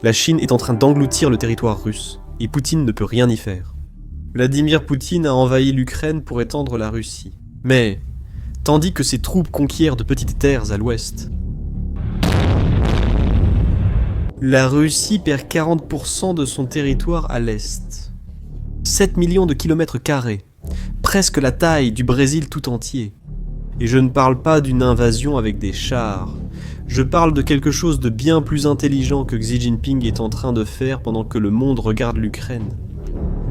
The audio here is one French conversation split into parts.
La Chine est en train d'engloutir le territoire russe, et Poutine ne peut rien y faire. Vladimir Poutine a envahi l'Ukraine pour étendre la Russie. Mais, tandis que ses troupes conquièrent de petites terres à l'ouest, la Russie perd 40% de son territoire à l'est. 7 millions de kilomètres carrés, presque la taille du Brésil tout entier. Et je ne parle pas d'une invasion avec des chars, je parle de quelque chose de bien plus intelligent que Xi Jinping est en train de faire pendant que le monde regarde l'Ukraine.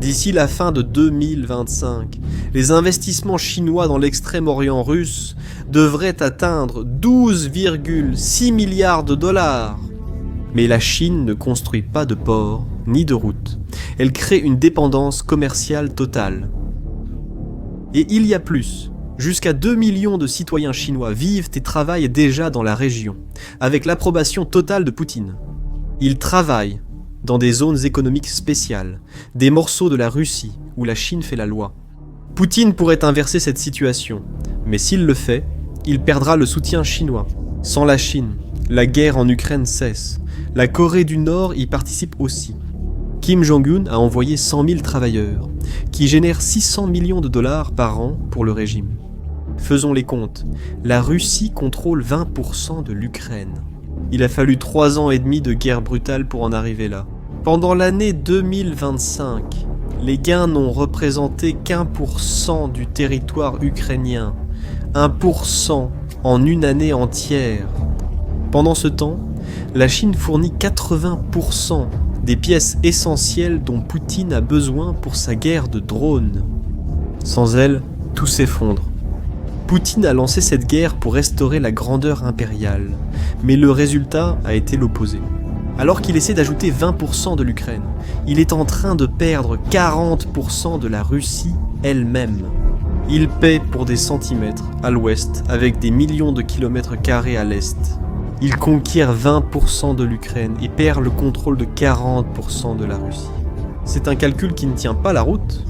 D'ici la fin de 2025, les investissements chinois dans l'extrême-orient russe devraient atteindre 12,6 milliards de dollars. Mais la Chine ne construit pas de ports ni de routes. Elle crée une dépendance commerciale totale. Et il y a plus. Jusqu'à 2 millions de citoyens chinois vivent et travaillent déjà dans la région, avec l'approbation totale de Poutine. Ils travaillent dans des zones économiques spéciales, des morceaux de la Russie où la Chine fait la loi. Poutine pourrait inverser cette situation, mais s'il le fait, il perdra le soutien chinois. Sans la Chine, la guerre en Ukraine cesse. La Corée du Nord y participe aussi. Kim Jong-un a envoyé 100 000 travailleurs, qui génèrent 600 millions de dollars par an pour le régime. Faisons les comptes, la Russie contrôle 20% de l'Ukraine. Il a fallu 3 ans et demi de guerre brutale pour en arriver là. Pendant l'année 2025, les gains n'ont représenté qu'1% du territoire ukrainien. 1% en une année entière. Pendant ce temps, la Chine fournit 80% des pièces essentielles dont Poutine a besoin pour sa guerre de drones. Sans elle, tout s'effondre. Poutine a lancé cette guerre pour restaurer la grandeur impériale, mais le résultat a été l'opposé. Alors qu'il essaie d'ajouter 20% de l'Ukraine, il est en train de perdre 40% de la Russie elle-même. Il paie pour des centimètres à l'ouest avec des millions de kilomètres carrés à l'est. Il conquiert 20% de l'Ukraine et perd le contrôle de 40% de la Russie. C'est un calcul qui ne tient pas la route,